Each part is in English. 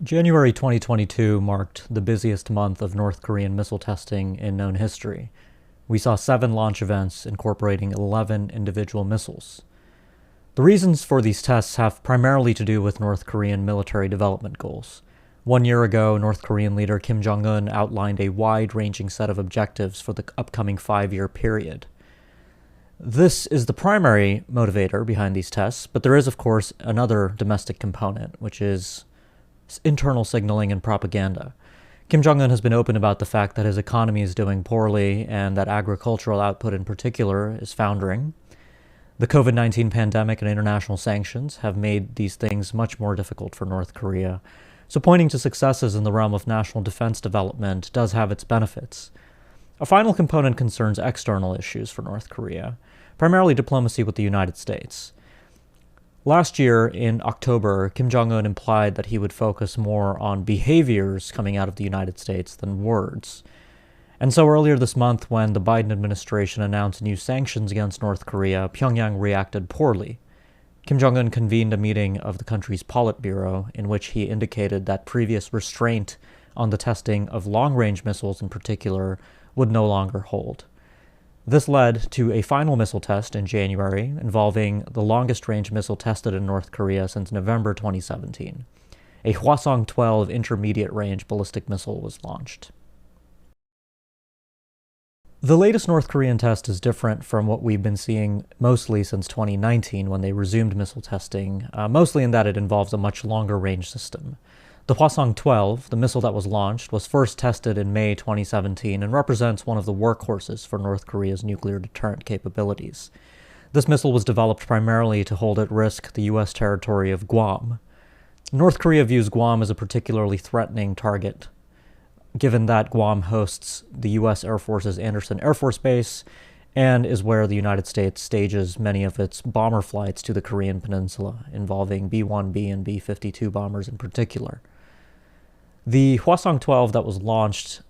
January 2022 marked the busiest month of North Korean missile testing in known history. We saw 7 launch events incorporating 11 individual missiles. The reasons for these tests have primarily to do with North Korean military development goals. 1 year ago, North Korean leader Kim Jong-un outlined a wide-ranging set of objectives for the upcoming 5-year period. This is the primary motivator behind these tests, but there is, of course, another domestic component, which is internal signaling and propaganda. Kim Jong-un has been open about the fact that his economy is doing poorly and that agricultural output in particular is foundering. The COVID-19 pandemic and international sanctions have made these things much more difficult for North Korea, so pointing to successes in the realm of national defense development does have its benefits. A final component concerns external issues for North Korea, primarily diplomacy with the United States. Last year, in October, Kim Jong-un implied that he would focus more on behaviors coming out of the United States than words. And so earlier this month, when the Biden administration announced new sanctions against North Korea, Pyongyang reacted poorly. Kim Jong-un convened a meeting of the country's Politburo in which he indicated that previous restraint on the testing of long-range missiles in particular would no longer hold. This led to a final missile test in January involving the longest-range missile tested in North Korea since November 2017. A hwasong 12 intermediate-range ballistic missile was launched. The latest North Korean test is different from what we've been seeing mostly since 2019 when they resumed missile testing, mostly in that it involves a much longer-range system. The hwasong 12, the missile that was launched, was first tested in May 2017 and represents one of the workhorses for North Korea's nuclear deterrent capabilities. This missile was developed primarily to hold at risk the U.S. territory of Guam. North Korea views Guam as a particularly threatening target, given that Guam hosts the U.S. Air Force's Andersen Air Force Base and is where the United States stages many of its bomber flights to the Korean Peninsula, involving B-1B and B-52 bombers in particular. The hwasong 12 that was launched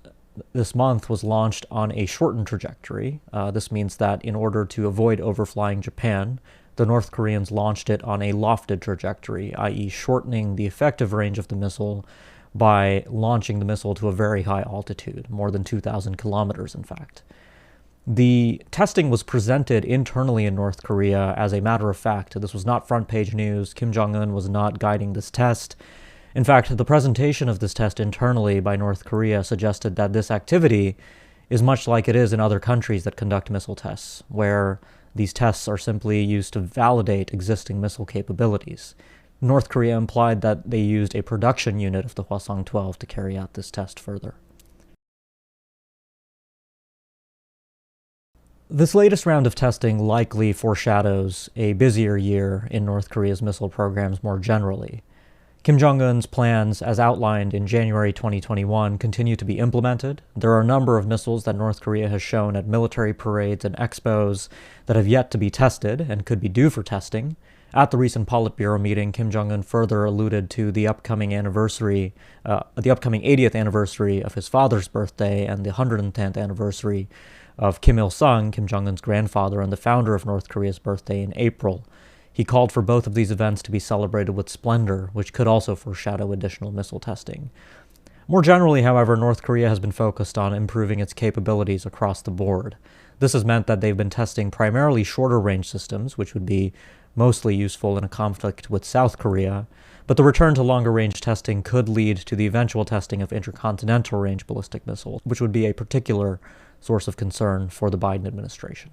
this month was launched on a shortened trajectory. This means that in order to avoid overflying Japan, the North Koreans launched it on a lofted trajectory, i.e. shortening the effective range of the missile by launching the missile to a very high altitude, more than 2,000 kilometers in fact. The testing was presented internally in North Korea as a matter of fact. This was not front-page news. Kim Jong-un was not guiding this test. In fact, the presentation of this test internally by North Korea suggested that this activity is much like it is in other countries that conduct missile tests, where these tests are simply used to validate existing missile capabilities. North Korea implied that they used a production unit of the hwasong 12 to carry out this test further. This latest round of testing likely foreshadows a busier year in North Korea's missile programs more generally. Kim Jong-un's plans, as outlined in January 2021, continue to be implemented. There are a number of missiles that North Korea has shown at military parades and expos that have yet to be tested and could be due for testing. At the recent Politburo meeting, Kim Jong-un further alluded to the upcoming 80th anniversary of his father's birthday and the 110th anniversary of Kim Il-sung, Kim Jong-un's grandfather and the founder of North Korea's birthday in April. He called for both of these events to be celebrated with splendor, which could also foreshadow additional missile testing. More generally, however, North Korea has been focused on improving its capabilities across the board. This has meant that they've been testing primarily shorter-range systems, which would be mostly useful in a conflict with South Korea, but the return to longer-range testing could lead to the eventual testing of intercontinental-range ballistic missiles, which would be a particular source of concern for the Biden administration.